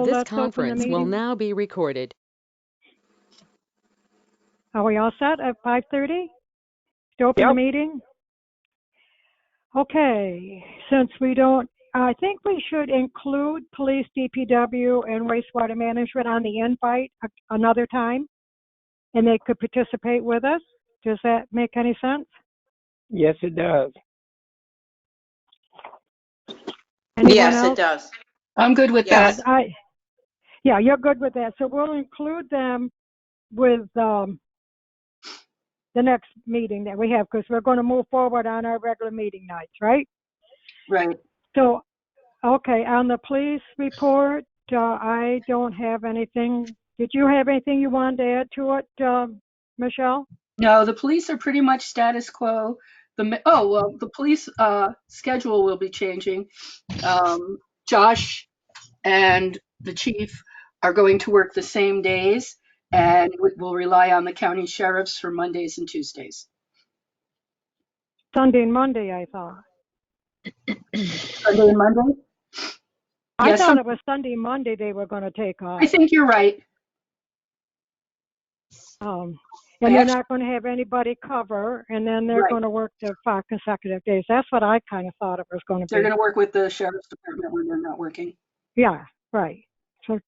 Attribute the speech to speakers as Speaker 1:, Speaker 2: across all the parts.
Speaker 1: This
Speaker 2: let's open the
Speaker 1: conference will
Speaker 2: meeting.
Speaker 1: now be recorded.
Speaker 2: Are we all set at 5:30 to open the meeting? Okay, since we don't, I think we should include police, DPW, and wastewater management on the invite another time, and they could participate with us. Does that make any sense?
Speaker 3: Yes, it does.
Speaker 2: Anyone
Speaker 4: Yes,
Speaker 2: else?
Speaker 4: it does.
Speaker 5: I'm good with
Speaker 4: Yes.
Speaker 5: that.
Speaker 2: Yeah, you're good with that. So we'll include them with the next meeting that we have, because we're going to move forward on our regular meeting nights, right?
Speaker 5: Right.
Speaker 2: So, okay, on the police report, I don't have anything. Did you have anything you wanted to add to it, Michelle?
Speaker 5: No, the police are pretty much status quo. The police schedule will be changing. Josh and the chief are going to work the same days, and we'll rely on the county sheriffs for Mondays and Tuesdays.
Speaker 2: Sunday and Monday, I thought.
Speaker 5: Sunday and Monday?
Speaker 2: I
Speaker 5: Yes,
Speaker 2: thought it was Sunday and Monday they were going to take off.
Speaker 5: I think you're right.
Speaker 2: And they're not going to have anybody cover, and then they're going to work the 5 consecutive days. That's what I kind of thought it was going to be.
Speaker 5: They're going to work with the sheriff's department when they're not working.
Speaker 2: Yeah, right. So which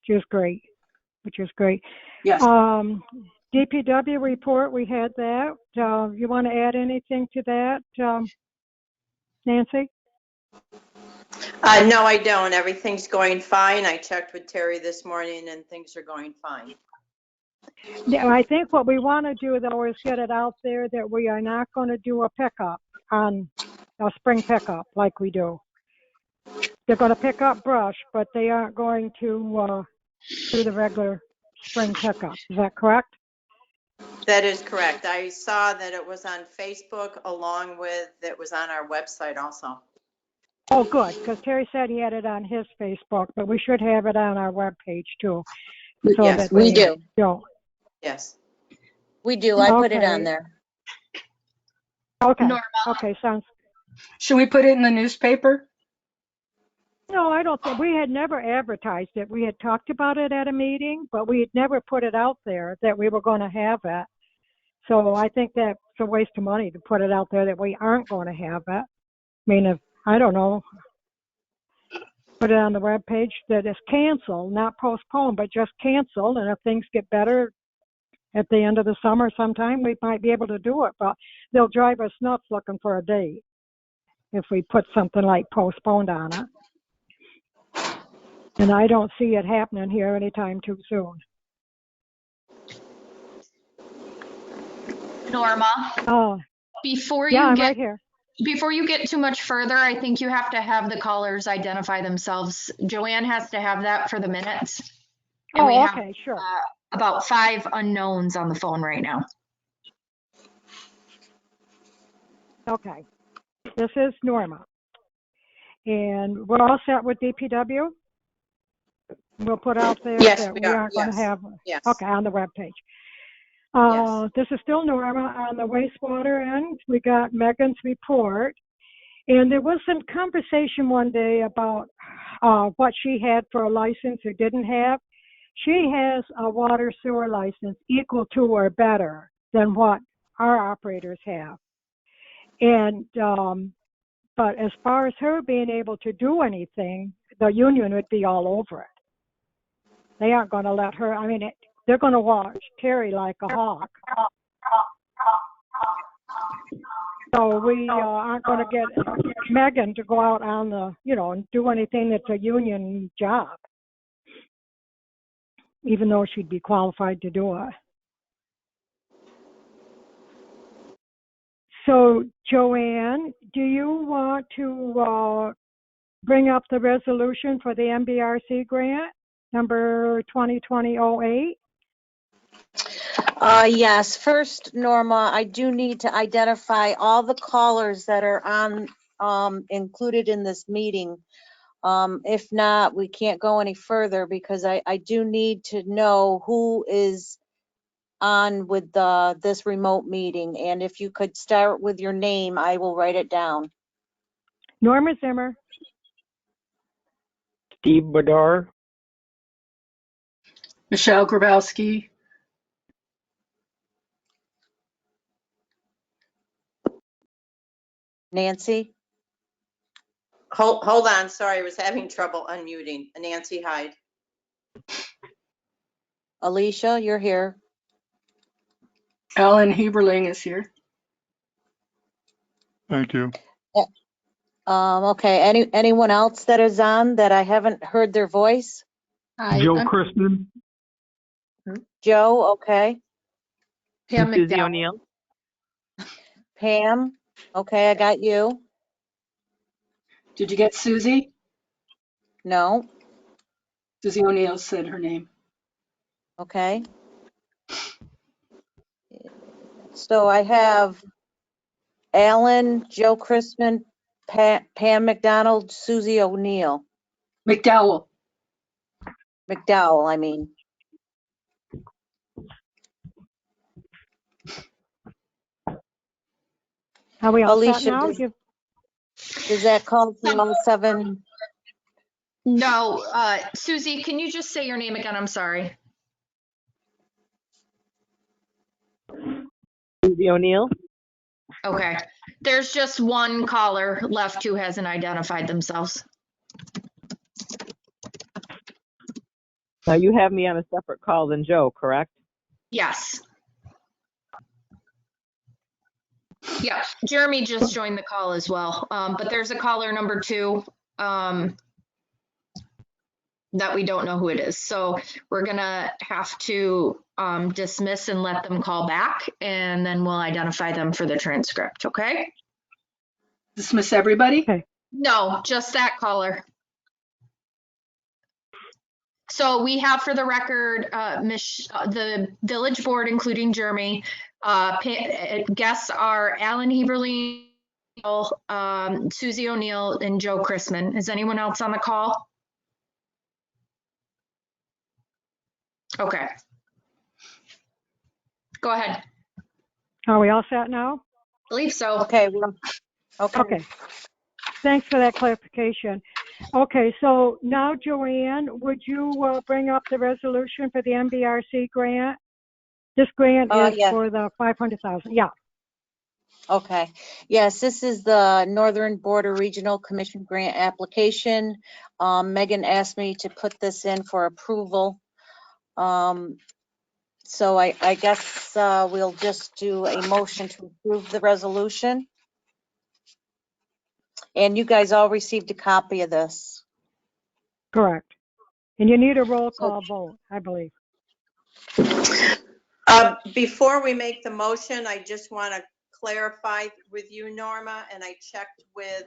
Speaker 2: is great.
Speaker 5: Yes.
Speaker 2: DPW report, we had that. You want to add anything to that, Nancy?
Speaker 4: No, I don't. Everything's going fine. I checked with Terry this morning and things are going fine.
Speaker 2: Yeah, I think what we want to do, though, is get it out there that we are not going to do a pickup on a spring pickup like we do. They're going to pick up brush, but they aren't going to do the regular spring pickup. Is that correct?
Speaker 4: That is correct. I saw that it was on Facebook along with, it was on our website also.
Speaker 2: Oh, good, because Terry said he had it on his Facebook, but we should have it on our webpage, too. So
Speaker 4: Yes,
Speaker 2: that
Speaker 6: we do.
Speaker 4: Yes.
Speaker 6: We do. I put it on there.
Speaker 2: Okay.
Speaker 5: Norma.
Speaker 2: Okay, sounds.
Speaker 5: Should we put it in the newspaper?
Speaker 2: No, I don't think. We had never advertised it. We had talked about it at a meeting, but we had never put it out there that we were going to have it. So I think that's a waste of money to put it out there that we aren't going to have it. I mean, if, I don't know, put it on the webpage that it's canceled, not postponed, but just canceled. And if things get better at the end of the summer sometime, we might be able to do it. But they'll drive us nuts looking for a date if we put something like postponed on it. And I don't see it happening here anytime too soon.
Speaker 7: Norma, before
Speaker 2: I'm
Speaker 7: you
Speaker 2: right here.
Speaker 7: before you get too much further, I think you have to have the callers identify themselves. Joanne has to have that for the minutes. And we have
Speaker 2: Sure.
Speaker 7: about 5 unknowns on the phone right now.
Speaker 2: Okay. This is Norma. And we're all set with DPW? We'll put out there that we aren't going to have.
Speaker 4: Yes.
Speaker 2: Okay, on the webpage.
Speaker 4: Yes.
Speaker 2: This is still Norma on the wastewater end. We got Megan's report. And there was some conversation one day about what she had for a license or didn't have. She has a water sewer license equal to or better than what our operators have. And, but as far as her being able to do anything, the union would be all over it. They aren't going to let her, I mean, they're going to watch Terry like a hawk. So we aren't going to get Megan to go out on the, and do anything that's a union job, even though she'd be qualified to do it. So, Joanne, do you want to bring up the resolution for the MBRC grant, number 2020-08?
Speaker 6: Yes. First, Norma, I do need to identify all the callers that are on included in this meeting. If not, we can't go any further because I do need to know who is on with this remote meeting. And if you could start with your name, I will write it down.
Speaker 2: Norma Zimmer.
Speaker 3: Steve Bedard.
Speaker 5: Michelle Grabowski,
Speaker 6: Nancy,
Speaker 4: Hold on, sorry, I was having trouble unmuting. Nancy Hyde.
Speaker 6: Alicia, you're here.
Speaker 5: Alan Heberling is here.
Speaker 1: Thank you.
Speaker 6: Okay, anyone else that is on that I haven't heard their voice?
Speaker 1: Joe Christman,
Speaker 6: Joe, okay.
Speaker 7: Pam
Speaker 3: Susie
Speaker 7: McDowell.
Speaker 3: O'Neill.
Speaker 6: Pam, okay, I got you.
Speaker 5: Did you get Susie?
Speaker 6: No,
Speaker 5: Susie O'Neill said her name.
Speaker 6: okay. So I have Alan, Joe Christman, Pam McDonald, Susie O'Neill,
Speaker 5: McDowell.
Speaker 6: McDowell, I mean.
Speaker 2: Are we all set
Speaker 6: Alicia,
Speaker 2: now?
Speaker 6: does that call for all 7?
Speaker 7: No, Susie, can you just say your name again? I'm sorry.
Speaker 3: Susie O'Neill.
Speaker 7: Okay. There's just one caller left who hasn't identified themselves.
Speaker 3: Now you have me on a separate call than Joe, correct?
Speaker 7: Yes. Yeah, Jeremy just joined the call as well. But there's a caller number 2 that we don't know who it is. So we're gonna have to dismiss and let them call back, and then we'll identify them for the transcript, okay?
Speaker 5: Dismiss everybody?
Speaker 2: Okay.
Speaker 7: No, just that caller. So we have for the record, the village board, including Jeremy, guests are Alan Heberling, Susie O'Neill, and Joe Christman. Is anyone else on the call? Okay. Go ahead.
Speaker 2: Are we all set now?
Speaker 7: Believe so.
Speaker 6: Okay, well, okay.
Speaker 2: Okay. Thanks for that clarification. Okay, so now Joanne, would you bring up the resolution for the MBRC grant? This grant is
Speaker 6: yes.
Speaker 2: for the 500,000. Yeah.
Speaker 6: Okay. Yes, this is the Northern Border Regional Commission grant application. Megan asked me to put this in for approval. So I guess we'll just do a motion to approve the resolution. And you guys all received a copy of this.
Speaker 2: Correct. And you need a roll call vote, I believe.
Speaker 4: Before we make the motion, I just want to clarify with you, Norma, and I checked with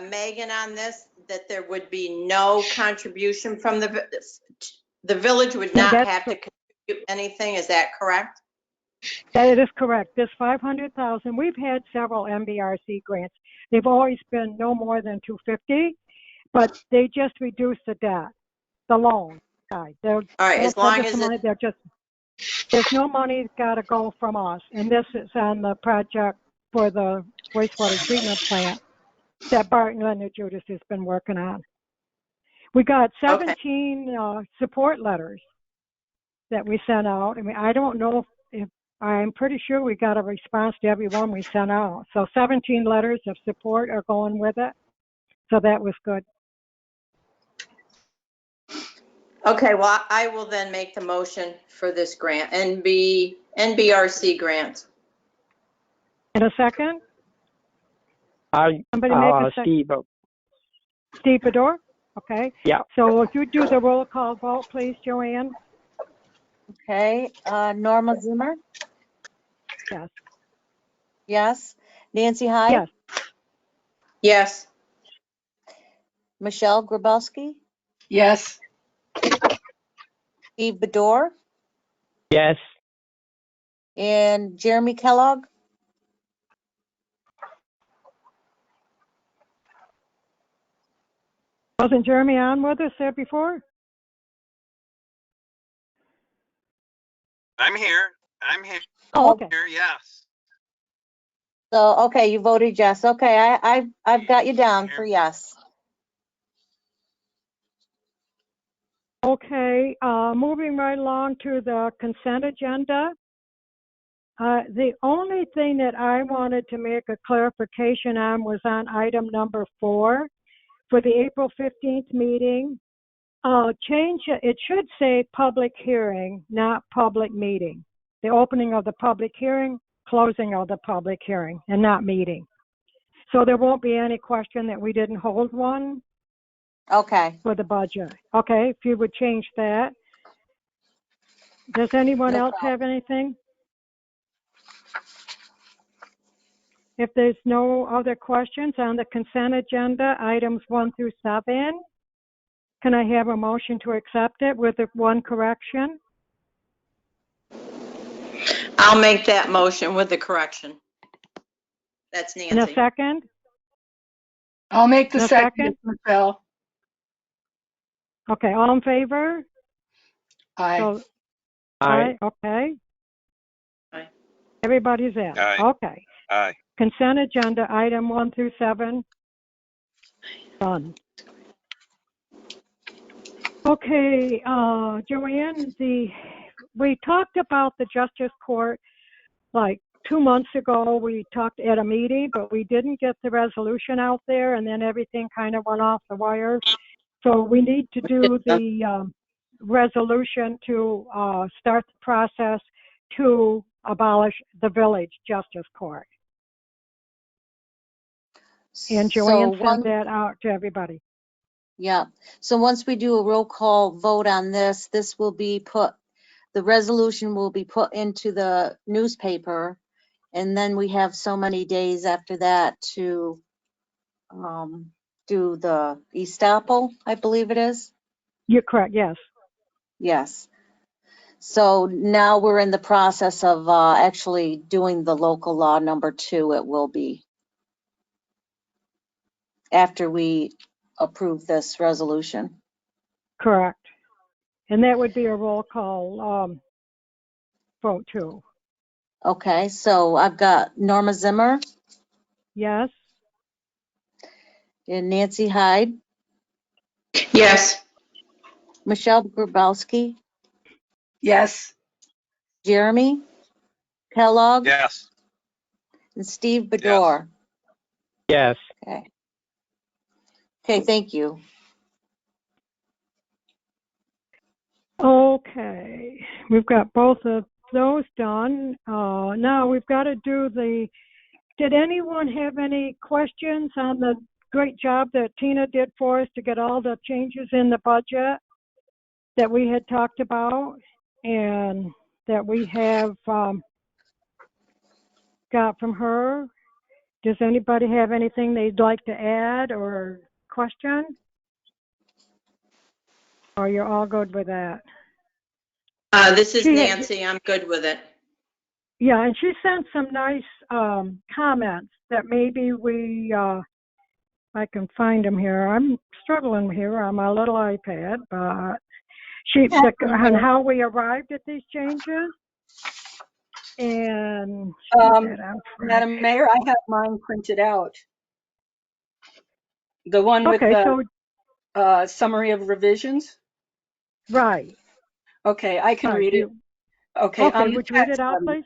Speaker 4: Megan on this, that there would be no contribution from the village would not
Speaker 2: That's
Speaker 4: have to contribute anything. Is that correct?
Speaker 2: That is correct. This 500,000, we've had several MBRC grants. They've always been no more than 250, but they just reduce the debt, the loan side.
Speaker 4: All right, as long as
Speaker 2: they're just, there's no money got to go from us. And this is on the project for the wastewater treatment plant that Barton Leonard Judas has been working on. We got 17 support letters that we sent out. I mean, I don't know if I'm pretty sure we got a response to every one we sent out. So 17 letters of support are going with it. So that was good.
Speaker 4: Okay, well, I will then make the motion for this grant, NBRC grant.
Speaker 2: In a second? Somebody make a second.
Speaker 3: Steve.
Speaker 2: Steve Bedore? Okay.
Speaker 3: Yeah.
Speaker 2: So if you do the roll call vote, please, Joanne.
Speaker 6: Okay, Norma Zimmer?
Speaker 2: Yes.
Speaker 6: Yes. Nancy Hyde?
Speaker 2: Yes.
Speaker 4: Yes.
Speaker 6: Michelle Grabowski?
Speaker 5: Yes.
Speaker 6: Steve Bedore?
Speaker 3: Yes.
Speaker 6: And Jeremy Kellogg?
Speaker 2: Wasn't Jeremy on with us there before?
Speaker 8: I'm here. I'm here.
Speaker 2: Oh, okay.
Speaker 8: Here, yes.
Speaker 6: So, okay, you voted yes. Okay, I've got you down for yes.
Speaker 2: Okay, moving right along to the consent agenda. The only thing that I wanted to make a clarification on was on item number 4 for the April 15th meeting. Change it should say public hearing, not public meeting. The opening of the public hearing, closing of the public hearing, and not meeting. So there won't be any question that we didn't hold one
Speaker 6: Okay.
Speaker 2: for the budget. Okay, if you would change that. Does anyone
Speaker 6: No
Speaker 2: else have anything? If there's no other questions on the consent agenda, items 1 through 7, can I have a motion to accept it with the one correction?
Speaker 4: I'll make that motion with the correction. That's
Speaker 2: In a
Speaker 4: Nancy.
Speaker 2: second?
Speaker 5: I'll make the
Speaker 2: No
Speaker 5: second,
Speaker 2: second?
Speaker 5: Michelle.
Speaker 2: Okay, all in favor?
Speaker 5: Aye.
Speaker 2: So,
Speaker 1: Aye.
Speaker 2: okay.
Speaker 4: Aye.
Speaker 2: Everybody's in.
Speaker 8: Aye.
Speaker 2: Okay.
Speaker 8: Aye.
Speaker 2: Consent agenda, item 1 through 7, done. Okay, Joanne, we talked about the Justice Court like 2 months ago. We talked at a meeting, but we didn't get the resolution out there, and then everything kind of went off the wires. So we need to do the resolution to start the process to abolish the village Justice Court. And Joanne sent that out to everybody.
Speaker 6: Yeah. So once we do a roll call vote on this, the resolution will be put into the newspaper. And then we have so many days after that to do the estoppel, I believe it is.
Speaker 2: You're correct, yes.
Speaker 6: Yes. So now we're in the process of actually doing the local law number 2. It will be after we approve this resolution.
Speaker 2: Correct. And that would be a roll call vote too.
Speaker 6: Okay, so I've got Norma Zimmer
Speaker 2: Yes?
Speaker 6: and Nancy Hyde,
Speaker 4: Yes.
Speaker 6: Michelle Grabowski,
Speaker 5: Yes.
Speaker 6: Jeremy Kellogg,
Speaker 8: Yes.
Speaker 6: and Steve Bedore.
Speaker 1: Yes.
Speaker 6: Okay. Okay, thank you.
Speaker 2: Okay, we've got both of those done. Now we've got to do did anyone have any questions on the great job that Tina did for us to get all the changes in the budget that we had talked about and that we have got from her? Does anybody have anything they'd like to add or question? Or you're all good with that?
Speaker 4: This is Nancy. I'm good with it.
Speaker 2: Yeah, and she sent some nice comments that maybe I can find them here. I'm struggling here on my little iPad, but on how we arrived at these changes. And
Speaker 5: Madam Mayor, I have mine printed out. The one with the summary of revisions.
Speaker 2: Right.
Speaker 5: Okay, I can read it. Okay,
Speaker 2: would you read it out, please?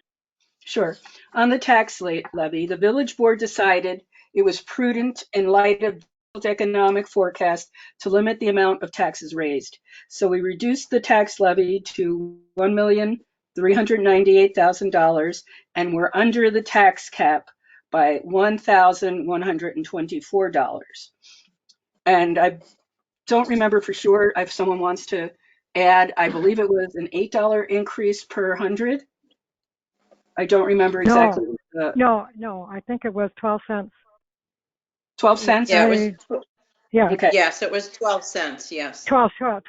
Speaker 5: Sure. On the tax levy, the village board decided it was prudent in light of the economic forecast to limit the amount of taxes raised. So we reduced the tax levy to $1,398,000, and we're under the tax cap by $1,124. And I don't remember for sure if someone wants to add, I believe it was an $8 increase per 100. I don't remember exactly.
Speaker 2: No, I think it was 12 cents.
Speaker 5: 12 cents?
Speaker 4: Yeah, it was.
Speaker 2: Yeah.
Speaker 5: Okay.
Speaker 4: Yes, it was 12 cents. Yes.
Speaker 2: 12 cents.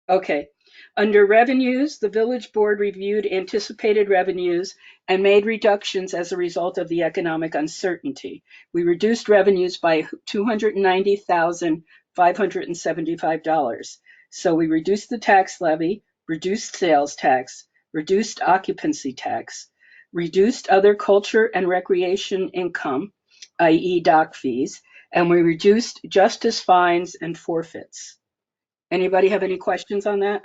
Speaker 5: Okay. Under revenues, the village board reviewed anticipated revenues and made reductions as a result of the economic uncertainty. We reduced revenues by $290,575. So we reduced the tax levy, reduced sales tax, reduced occupancy tax, reduced other culture and recreation income, i.e. dock fees, and we reduced justice fines and forfeits. Anybody have any questions on that?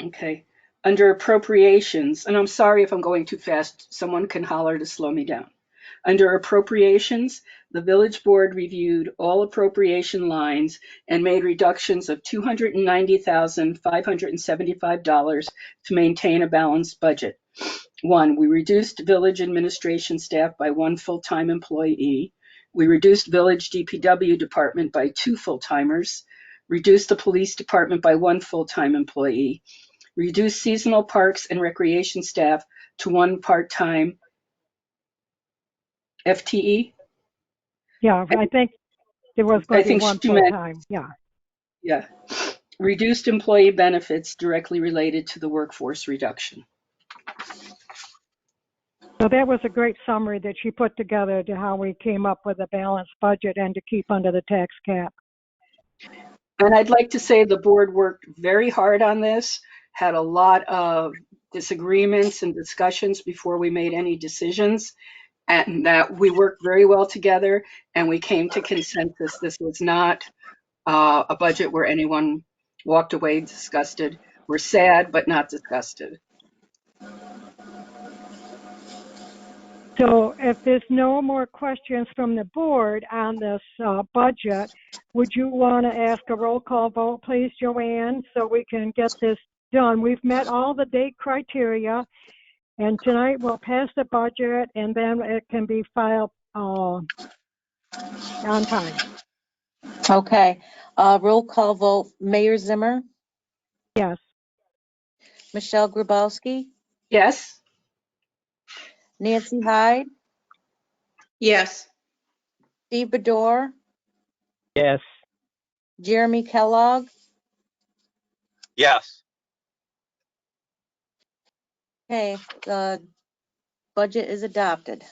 Speaker 5: Okay. Under appropriations, and I'm sorry if I'm going too fast, someone can holler to slow me down. Under appropriations, the village board reviewed all appropriation lines and made reductions of $290,575 to maintain a balanced budget. 1, we reduced village administration staff by 1 full-time employee. We reduced village DPW department by 2 full-timers, reduced the police department by 1 full-time employee, reduced seasonal parks and recreation staff to 1 part-time FTE.
Speaker 2: Yeah, I think there was going to be
Speaker 5: think
Speaker 2: one
Speaker 5: she meant-
Speaker 2: full-time, yeah.
Speaker 5: Yeah. Reduced employee benefits directly related to the workforce reduction.
Speaker 2: So that was a great summary that she put together to how we came up with a balanced budget and to keep under the tax cap.
Speaker 5: And I'd like to say the board worked very hard on this, had a lot of disagreements and discussions before we made any decisions, and that we worked very well together and we came to consensus. This was not a budget where anyone walked away disgusted. We're sad, but not disgusted.
Speaker 2: So if there's no more questions from the board on this budget, would you want to ask a roll call vote, please, Joanne, so we can get this done? We've met all the date criteria, and tonight we'll pass the budget, and then it can be filed on time.
Speaker 6: Okay, roll call vote, Mayor Zimmer,
Speaker 2: Yes.
Speaker 6: Michelle Grabowski,
Speaker 5: Yes?
Speaker 6: Nancy Hyde,
Speaker 4: Yes.
Speaker 6: Steve Bedore,
Speaker 1: Yes.
Speaker 6: Jeremy Kellogg,
Speaker 8: Yes.
Speaker 6: okay, the budget is adopted.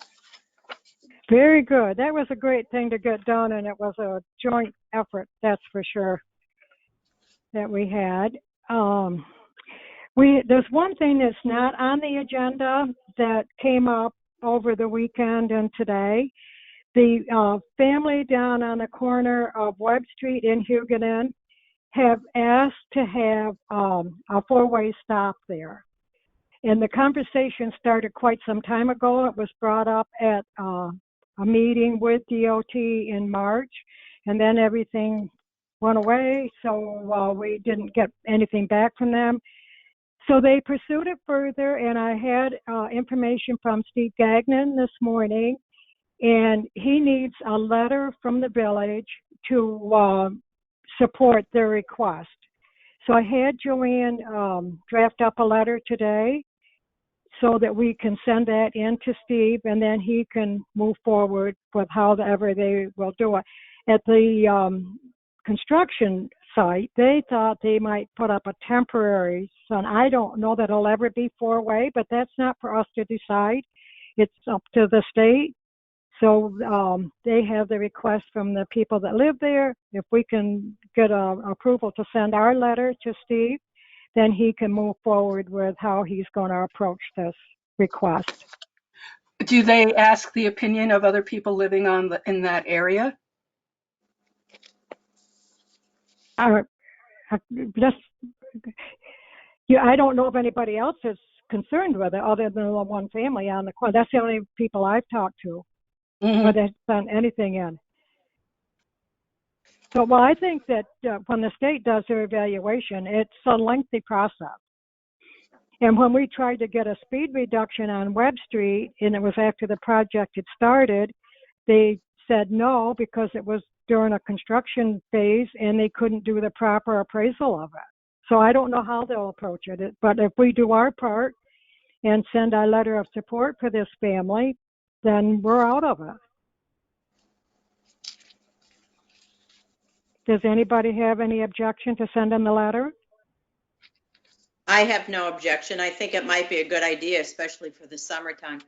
Speaker 2: Very good. That was a great thing to get done, and it was a joint effort, that's for sure, that we had. There's one thing that's not on the agenda that came up over the weekend and today. The family down on the corner of Webb Street in Huguenin have asked to have a four-way stop there. And the conversation started quite some time ago. It was brought up at a meeting with DOT in March, and then everything went away, so we didn't get anything back from them. So they pursued it further, and I had information from Steve Gagnon this morning, and he needs a letter from the village to support their request. So I had Joanne draft up a letter today so that we can send that in to Steve, and then he can move forward with however they will do it. At the construction site, they thought they might put up a temporary sign. I don't know that it'll ever be four-way, but that's not for us to decide. It's up to the state. So they have the request from the people that live there. If we can get approval to send our letter to Steve, then he can move forward with how he's going to approach this request.
Speaker 5: Do they ask the opinion of other people living in that area?
Speaker 2: I don't know if anybody else is concerned with it other than the one family on the corner. That's the only people I've talked to, but they haven't done anything in. So, well, I think that when the state does their evaluation, it's a lengthy process. And when we tried to get a speed reduction on Webb Street, and it was after the project had started, they said no because it was during a construction phase and they couldn't do the proper appraisal of it. So I don't know how they'll approach it, but if we do our part and send our letter of support for this family, then we're out of it. Does anybody have any objection to sending the letter?
Speaker 4: I have no objection. I think it might be a good idea, especially for the summertime.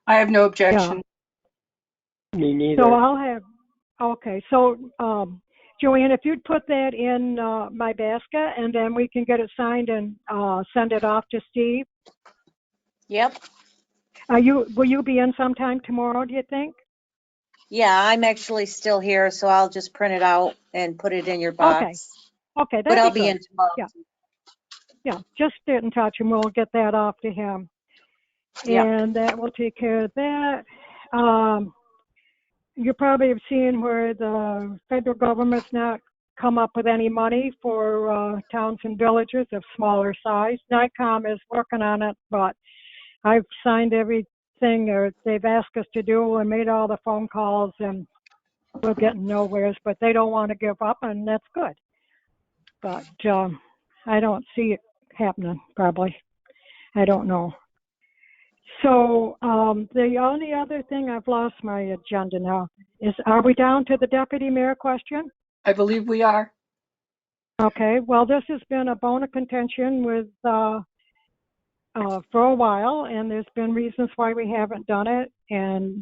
Speaker 5: I have no objection.
Speaker 1: Me neither.
Speaker 2: So I'll have, okay, so Joanne, if you'd put that in my basket and then we can get it signed and send it off to Steve.
Speaker 6: Yep,
Speaker 2: Will you be in sometime tomorrow, do you think?
Speaker 6: Yeah, I'm actually still here, so I'll just print it out and put it in your box.
Speaker 2: Okay,
Speaker 6: But I'll
Speaker 2: that'd
Speaker 6: be
Speaker 2: be
Speaker 6: in
Speaker 2: good.
Speaker 6: tomorrow.
Speaker 2: Yeah. Yeah, just get in touch and we'll get that off to him.
Speaker 6: Yeah.
Speaker 2: And that will take care of that. You probably have seen where the federal government's not come up with any money for towns and villages of smaller size. NICOM is working on it, but I've signed everything or they've asked us to do and made all the phone calls and we're getting nowheres, but they don't want to give up and that's good. But I don't see it happening, probably. I don't know. So the only other thing, I've lost my agenda now, is are we down to the deputy mayor question?
Speaker 5: I believe we are.
Speaker 2: Okay, well, this has been a bone of contention with for a while, and there's been reasons why we haven't done it. And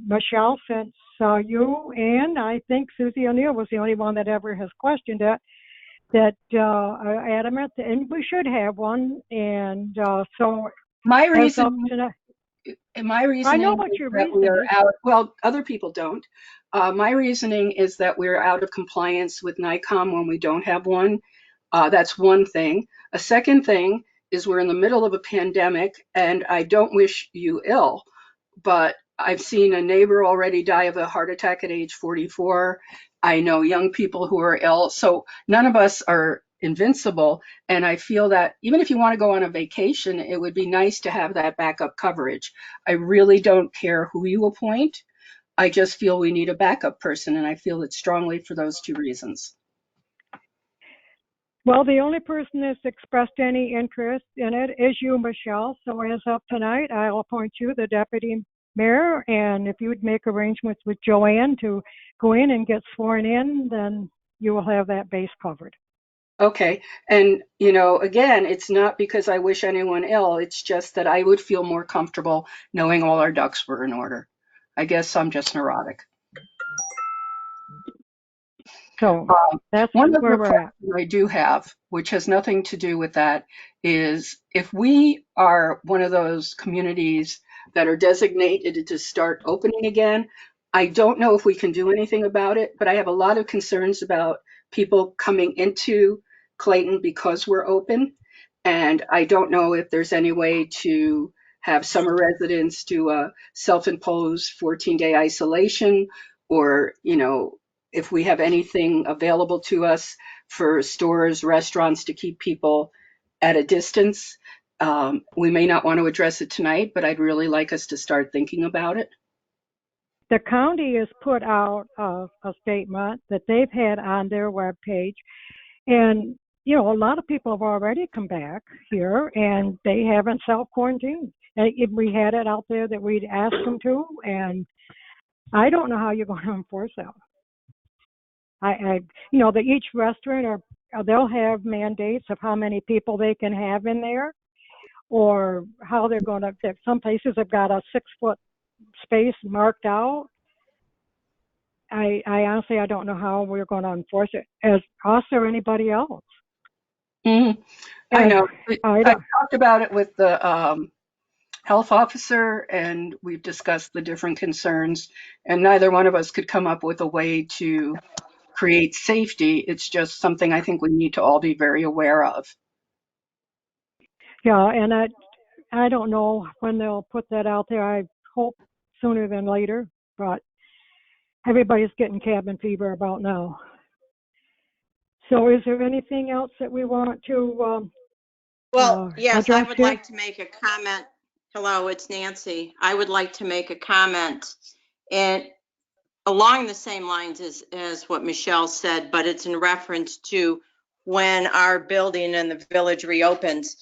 Speaker 2: Michelle, since you and I think Susie O'Neill was the only one that ever has questioned it, that are adamant, and we should have one. And so
Speaker 5: My
Speaker 2: as of
Speaker 5: reason,
Speaker 2: tonight,
Speaker 5: my reasoning
Speaker 2: I know what
Speaker 5: is
Speaker 2: your
Speaker 5: that we
Speaker 2: reason
Speaker 5: are
Speaker 2: is.
Speaker 5: out. Well, other people don't. My reasoning is that we're out of compliance with NICOM when we don't have one. That's one thing. A second thing is we're in the middle of a pandemic, and I don't wish you ill, but I've seen a neighbor already die of a heart attack at age 44. I know young people who are ill, so none of us are invincible. And I feel that even if you want to go on a vacation, it would be nice to have that backup coverage. I really don't care who you appoint. I just feel we need a backup person, and I feel it strongly for those two reasons.
Speaker 2: Well, the only person that's expressed any interest in it is you, Michelle. So as of tonight, I'll appoint you the deputy mayor. And if you would make arrangements with Joanne to go in and get sworn in, then you will have that base covered.
Speaker 5: Okay. And, you know, again, it's not because I wish anyone ill. It's just that I would feel more comfortable knowing all our ducks were in order. I guess I'm just neurotic.
Speaker 2: So that's
Speaker 5: One of
Speaker 2: where
Speaker 5: the
Speaker 2: we're at.
Speaker 5: questions I do have, which has nothing to do with that, is if we are one of those communities that are designated to start opening again, I don't know if we can do anything about it, but I have a lot of concerns about people coming into Clayton because we're open. And I don't know if there's any way to have summer residents do a self-imposed 14-day isolation, or, you know, if we have anything available to us for stores, restaurants to keep people at a distance. We may not want to address it tonight, but I'd really like us to start thinking about it.
Speaker 2: The county has put out a statement that they've had on their webpage. And, you know, a lot of people have already come back here and they haven't self-quarantined. We had it out there that we'd asked them to, and I don't know how you're going to enforce that. You know, that each restaurant they'll have mandates of how many people they can have in there, or how they're going to. Some places have got a 6-foot space marked out. I honestly, I don't know how we're going to enforce it as us or anybody else.
Speaker 5: Mm-hmm. I know.
Speaker 2: I
Speaker 5: talked about it with the health officer, and we've discussed the different concerns, and neither one of us could come up with a way to create safety. It's just something I think we need to all be very aware of.
Speaker 2: Yeah, and I don't know when they'll put that out there. I hope sooner than later, but everybody's getting cabin fever about now. So is there anything else that we want to
Speaker 4: Well, yes, I
Speaker 2: address
Speaker 4: would
Speaker 2: here?
Speaker 4: like to make a comment. Hello, it's Nancy. I would like to make a comment and along the same lines as what Michelle said, but it's in reference to when our building in the village reopens.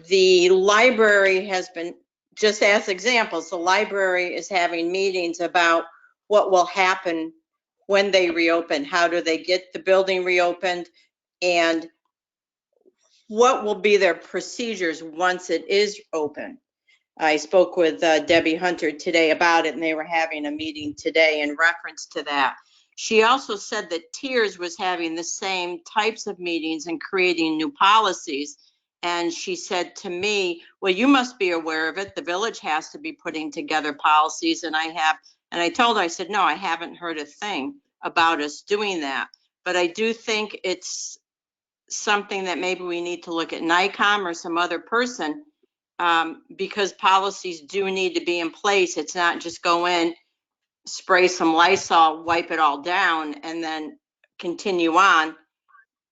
Speaker 4: The library has been, just as examples, the library is having meetings about what will happen when they reopen. How do they get the building reopened? And what will be their procedures once it is open? I spoke with Debbie Hunter today about it, and they were having a meeting today in reference to that. She also said that Tiers was having the same types of meetings and creating new policies. And she said to me, well, you must be aware of it. The village has to be putting together policies. And I have And I told her, I said, no, I haven't heard a thing about us doing that. But I do think it's something that maybe we need to look at NICOM or some other person, because policies do need to be in place. It's not just go in, spray some Lysol, wipe it all down, and then continue on.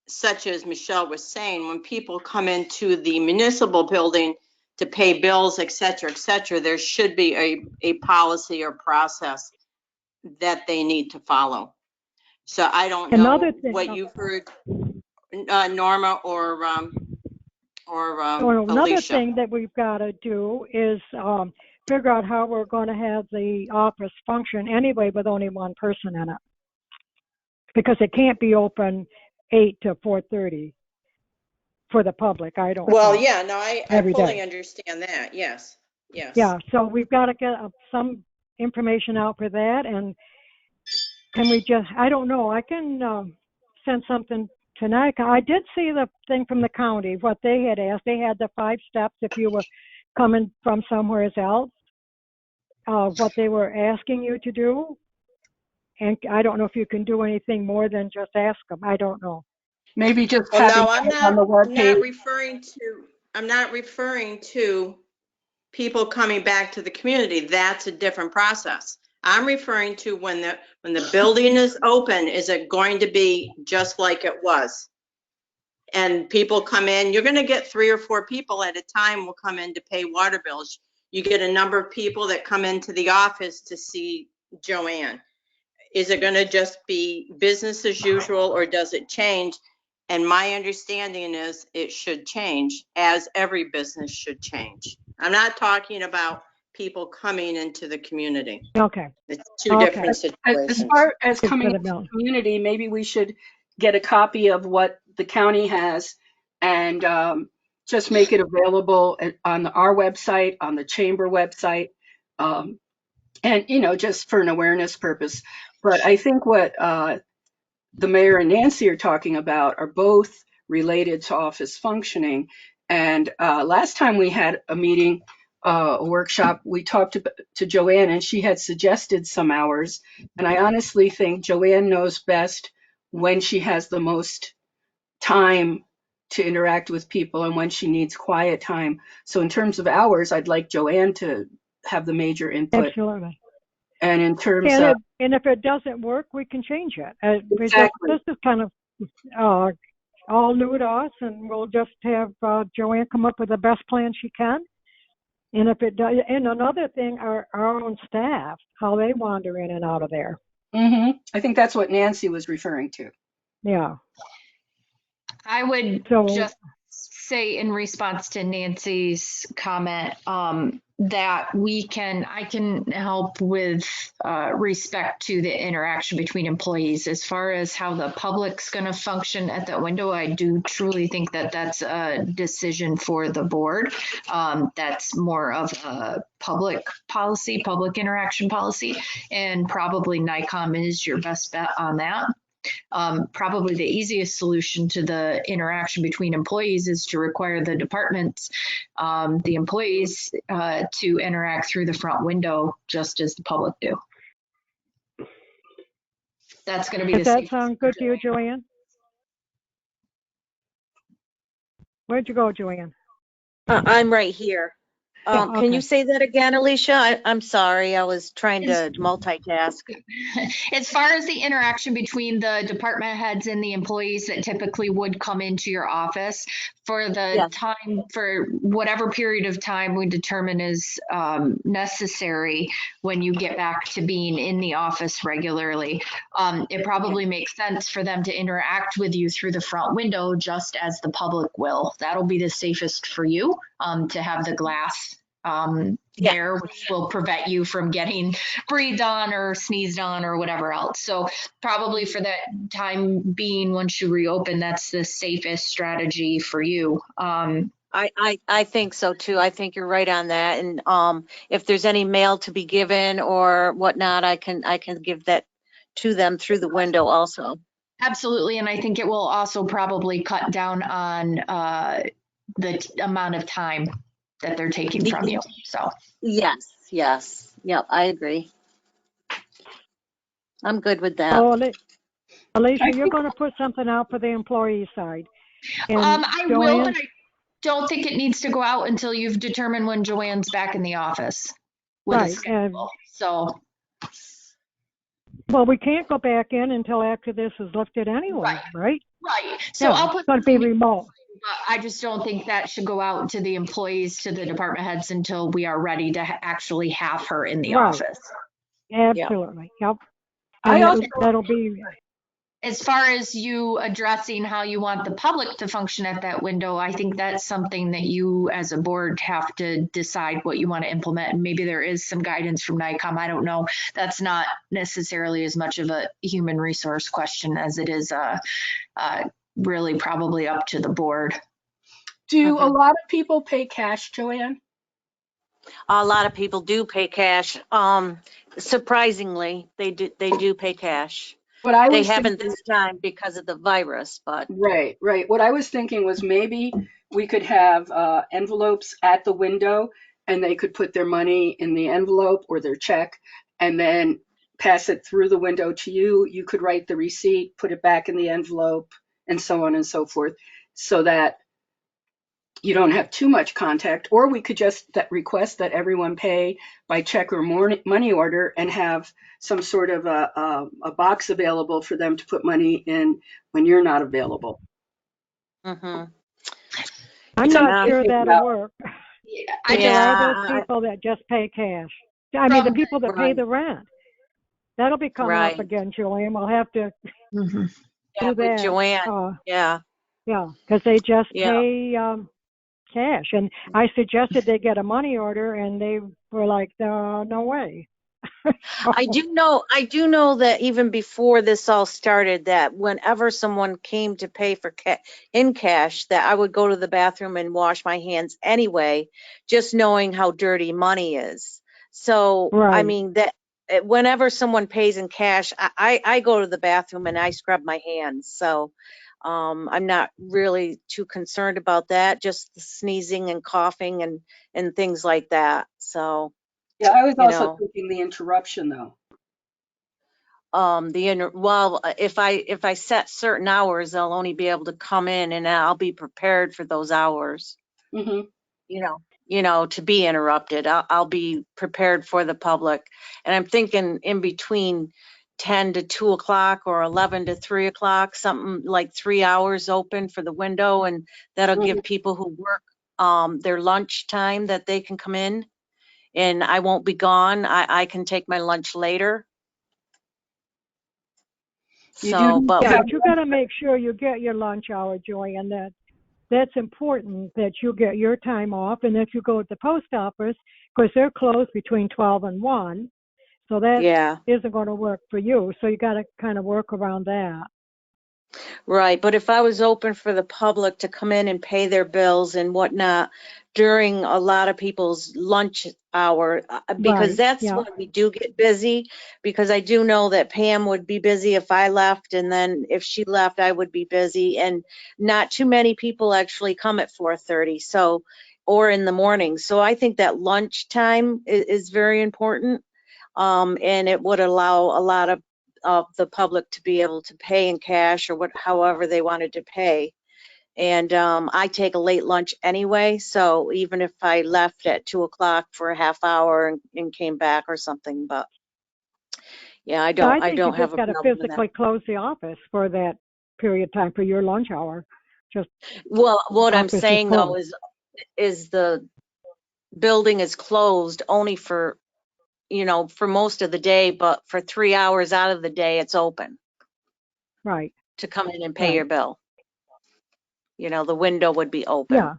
Speaker 4: Such as Michelle was saying, when people come into the municipal building to pay bills, et cetera, there should be a policy or process that they need to follow. So I don't know
Speaker 2: Another thing-
Speaker 4: what you've heard, Norma or
Speaker 2: Another
Speaker 4: Alicia.
Speaker 2: thing that we've got to do is figure out how we're going to have the office function anyway with only one person in it. Because it can't be open 8 to 4:30 for the public. I don't
Speaker 4: Well,
Speaker 2: think.
Speaker 4: yeah, no, I
Speaker 2: Every
Speaker 4: fully
Speaker 2: day.
Speaker 4: understand that. Yes.
Speaker 2: Yeah, so we've got to get some information out for that. And can we just, I don't know, I can send something tonight. I did see the thing from the county, what they had asked. They had the 5 steps if you were coming from somewhere else, what they were asking you to do. And I don't know if you can do anything more than just ask them. I don't know.
Speaker 5: Maybe just
Speaker 4: Well,
Speaker 5: having
Speaker 4: no, I'm
Speaker 5: it on the webpage.
Speaker 4: I'm not referring to people coming back to the community. That's a different process. I'm referring to when the building is open, is it going to be just like it was? And people come in, you're gonna get 3 or 4 people at a time will come in to pay water bills. You get a number of people that come into the office to see Joanne. Is it gonna just be business as usual, or does it change? And my understanding is it should change, as every business should change. I'm not talking about people coming into the community.
Speaker 2: Okay.
Speaker 4: It's 2
Speaker 2: Okay.
Speaker 4: different
Speaker 5: As
Speaker 4: situations.
Speaker 5: far as
Speaker 2: Good
Speaker 5: coming
Speaker 2: for the
Speaker 5: into the
Speaker 2: mill.
Speaker 5: community, maybe we should get a copy of what the county has and just make it available on our website, on the chamber website, and, you know, just for an awareness purpose. But I think what the mayor and Nancy are talking about are both related to office functioning. And last time we had a meeting, a workshop, we talked to Joanne, and she had suggested some hours. And I honestly think Joanne knows best when she has the most time to interact with people and when she needs quiet time. So in terms of hours, I'd like Joanne to have the major input.
Speaker 2: Absolutely.
Speaker 5: And in terms of
Speaker 2: And if it doesn't work, we can change it.
Speaker 5: Exactly.
Speaker 2: This is kind of all new to us, and we'll just have Joanne come up with the best plan she can. And if it does, and another thing, our own staff, how they wander in and out of there.
Speaker 5: I think that's what Nancy was referring to.
Speaker 2: Yeah.
Speaker 7: I would
Speaker 2: So-
Speaker 7: just say in response to Nancy's comment, that I can help with respect to the interaction between employees. As far as how the public's going to function at that window, I do truly think that that's a decision for the board. That's more of a public policy, public interaction policy, and probably NICOM is your best bet on that. Probably the easiest solution to the interaction between employees is to require the departments, the employees, to interact through the front window just as the public do. That's going to be
Speaker 2: Does
Speaker 7: the
Speaker 2: that
Speaker 7: safest.
Speaker 2: sound good to you, Joanne? Where'd you go, Joanne?
Speaker 6: I'm right here.
Speaker 2: Yeah,
Speaker 6: Can
Speaker 2: okay.
Speaker 6: you say that again, Alicia? I'm sorry, I was trying to multitask.
Speaker 7: As far as the interaction between the department heads and the employees that typically would come into your office for the
Speaker 6: Yes.
Speaker 7: time, for whatever period of time we determine is necessary when you get back to being in the office regularly, it probably makes sense for them to interact with you through the front window just as the public will. That'll be the safest for you, to have the glass there, which will prevent you from getting breathed on or sneezed on or whatever else. So probably for that time being, once you reopen, that's the safest strategy for you.
Speaker 6: I think so too. I think you're right on that. And if there's any mail to be given or whatnot, I can give that to them through the window also.
Speaker 7: Absolutely. And I think it will also probably cut down on the amount of time that they're taking from you. So
Speaker 6: Yes. Yep, I agree. I'm good with that.
Speaker 2: Oh, Alicia,
Speaker 5: I
Speaker 2: you're
Speaker 5: think-
Speaker 2: going to put something out for the employee side. And
Speaker 7: I will,
Speaker 2: Joanne?
Speaker 7: but I don't think it needs to go out until you've determined when Joanne's back in the office with a
Speaker 2: Right,
Speaker 7: schedule. So,
Speaker 2: Well, we can't go back in until after this is lifted anyway, right?
Speaker 7: right. So
Speaker 2: Yeah,
Speaker 7: I'll
Speaker 2: it's
Speaker 7: put
Speaker 2: going to be
Speaker 7: something in,
Speaker 2: remote.
Speaker 7: but I just don't think that should go out to the employees, to the department heads until we are ready to actually have her in the
Speaker 2: Right.
Speaker 7: office.
Speaker 2: Absolutely. Yep.
Speaker 5: I
Speaker 2: And
Speaker 5: also-
Speaker 2: that'll be,
Speaker 7: As far as you addressing how you want the public to function at that window, I think that's something that you as a board have to decide what you want to implement. And maybe there is some guidance from NICOM. I don't know. That's not necessarily as much of a human resource question as it is really probably up to the board.
Speaker 5: Do a
Speaker 6: Mhm.
Speaker 5: lot of people pay cash, Joanne?
Speaker 6: A lot of people do pay cash. Surprisingly, they do pay cash.
Speaker 5: What I
Speaker 6: They
Speaker 5: was
Speaker 6: haven't
Speaker 5: thinking-
Speaker 6: this time because of the virus, but
Speaker 5: Right, right. What I was thinking was maybe we could have envelopes at the window and they could put their money in the envelope or their check and then pass it through the window to you. You could write the receipt, put it back in the envelope, and so on and so forth, so that you don't have too much contact. Or we could just request that everyone pay by check or money order and have some sort of a box available for them to put money in when you're not available.
Speaker 6: mhm.
Speaker 2: I'm
Speaker 6: Yeah.
Speaker 2: not sure
Speaker 5: About-
Speaker 2: that'll work.
Speaker 7: Yeah,
Speaker 2: But there are those
Speaker 6: Yeah,
Speaker 2: people that just pay cash. I mean, the people that pay
Speaker 6: Right.
Speaker 2: the rent. That'll be coming
Speaker 6: Right.
Speaker 2: up again, Julian. We'll have to
Speaker 7: Mhm.
Speaker 6: yeah,
Speaker 2: do
Speaker 6: with
Speaker 2: that.
Speaker 6: Joanne, yeah.
Speaker 2: Yeah, because they just
Speaker 6: Yeah.
Speaker 2: pay cash. And I suggested they get a money order, and they were like, no way.
Speaker 6: I do know that even before this all started, that whenever someone came to pay for in cash, that I would go to the bathroom and wash my hands anyway, just knowing how dirty money is. So, I
Speaker 2: Right.
Speaker 6: mean, that whenever someone pays in cash, I go to the bathroom and I scrub my hands. So, I'm not really too concerned about that, just the sneezing and coughing and things like that. So,
Speaker 5: Yeah, I was
Speaker 6: you
Speaker 5: also
Speaker 6: know.
Speaker 5: thinking the interruption though.
Speaker 6: If I set certain hours, they'll only be able to come in and I'll be prepared for those hours,
Speaker 5: Hmm.
Speaker 6: to be interrupted. I'll be prepared for the public. And I'm thinking in between 10 to 2 o'clock or 11 to 3 o'clock, something like 3 hours open for the window. And that'll give people who work, their lunch time that they can come in and I won't be gone. I can take my lunch later.
Speaker 5: You
Speaker 6: So,
Speaker 5: do-
Speaker 6: but
Speaker 2: Yeah,
Speaker 5: Yeah.
Speaker 2: but you got to make sure you get your lunch hour, Joanne. That's important that you get your time off, and that you go to the post office because they're closed between 12 and 1. So that
Speaker 6: yeah.
Speaker 2: isn't going to work for you. So you got to kind of work around that.
Speaker 6: Right, but if I was open for the public to come in and pay their bills and whatnot during a lot of people's lunch hour, because
Speaker 2: Right,
Speaker 6: that's
Speaker 2: yeah.
Speaker 6: when we do get busy, because I do know that Pam would be busy if I left, and then if she left, I would be busy, and not too many people actually come at 4:30, so, or in the morning. So I think that lunch time is very important, and it would allow a lot of the public to be able to pay in cash or however they wanted to pay. And I take a late lunch anyway, so even if I left at 2 o'clock for a half hour and came back or something, but yeah, I
Speaker 2: I
Speaker 6: don't
Speaker 2: think you
Speaker 6: have
Speaker 2: just
Speaker 6: a
Speaker 2: got to
Speaker 6: problem with that.
Speaker 2: physically close the office for that period of time for your lunch hour.
Speaker 6: Well, what I'm
Speaker 2: office is
Speaker 6: saying though
Speaker 2: closed.
Speaker 6: is the building is closed only for for most of the day, but for 3 hours out of the day it's open
Speaker 2: Right.
Speaker 6: to come in and pay
Speaker 2: Right.
Speaker 6: your bill. The window would be open.
Speaker 2: Yeah.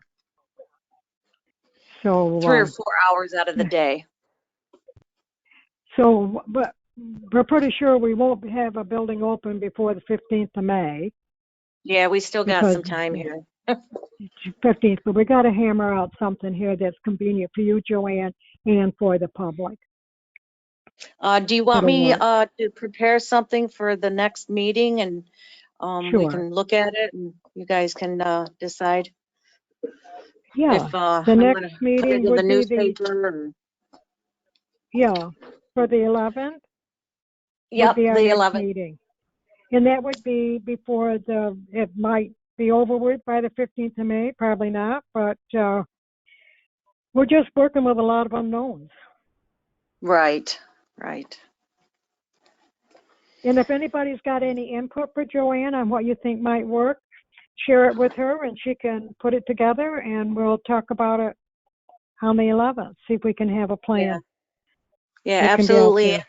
Speaker 2: So
Speaker 6: 3 or 4 hours out of the day.
Speaker 2: but we're pretty sure we won't have a building open before the 15th of May.
Speaker 6: Yeah, we still got
Speaker 2: Because-
Speaker 6: some time here.
Speaker 2: 15th, but we got to hammer out something here that's convenient for you, Joanne, and for the public.
Speaker 6: Do you want
Speaker 2: That'll
Speaker 6: me
Speaker 2: work.
Speaker 6: to prepare something for the next meeting and we
Speaker 2: Sure.
Speaker 6: can look at it and you guys can decide
Speaker 2: Yeah.
Speaker 6: if
Speaker 2: The
Speaker 6: I'm
Speaker 2: next
Speaker 6: gonna put
Speaker 2: meeting
Speaker 6: it in the
Speaker 2: would be
Speaker 6: newspaper or...
Speaker 2: yeah, for the 11th.
Speaker 6: Yep,
Speaker 2: be our
Speaker 6: the
Speaker 2: next
Speaker 6: 11th.
Speaker 2: meeting. And that would be before it might be over with by the 15th of May, probably not, but we're just working with a lot of unknowns.
Speaker 6: Right, right.
Speaker 2: And if anybody's got any input for Joanne on what you think might work, share it with her and she can put it together and we'll talk about it on the 11th, see if we can have a plan.
Speaker 6: Yeah,
Speaker 2: that can be out
Speaker 6: absolutely.
Speaker 2: there.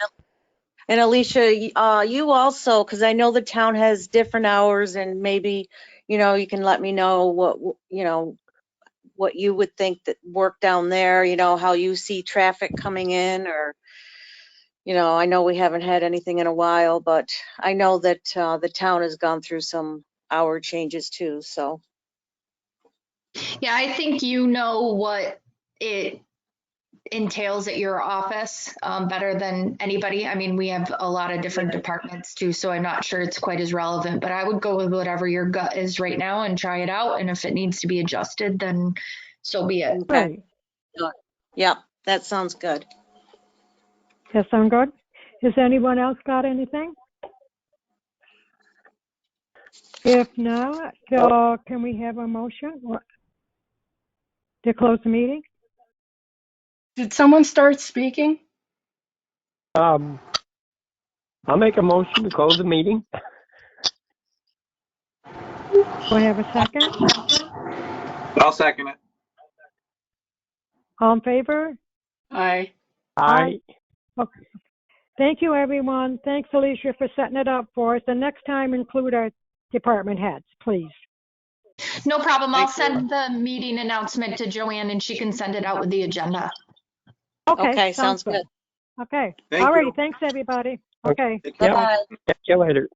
Speaker 6: And Alicia, you also, because I know the town has different hours and maybe, you can let me know what you would think that work down there, how you see traffic coming in or, I know we haven't had anything in a while, but I know that the town has gone through some hour changes too, so.
Speaker 7: Yeah, I think you know what it entails at your office better than anybody. I mean, we have a lot of different departments too, so I'm not sure it's quite as relevant, but I would go with whatever your gut is right now and try it out. And if it needs to be adjusted, then so be it.
Speaker 2: Right.
Speaker 6: Yeah, that sounds good.
Speaker 2: That sound good? Has anyone else got anything? If not, can we have a motion to close the meeting?
Speaker 5: Did someone start speaking?
Speaker 1: I'll make a motion to close the meeting.
Speaker 2: Do I have a second?
Speaker 8: I'll second it.
Speaker 2: All in favor?
Speaker 5: Aye.
Speaker 1: Aye.
Speaker 2: Okay. Thank you, everyone. Thanks, Alicia, for setting it up for us. And next time, include our department heads, please.
Speaker 7: No problem. I'll
Speaker 8: Thank you.
Speaker 7: send the meeting announcement to Joanne and she can send it out with the agenda.
Speaker 6: Okay, sounds good.
Speaker 2: Okay.
Speaker 8: Thank
Speaker 2: All righty.
Speaker 8: you.
Speaker 2: Thanks, everybody. Okay.
Speaker 8: Take care.
Speaker 1: Yep.
Speaker 6: Bye-bye.
Speaker 1: Catch you later.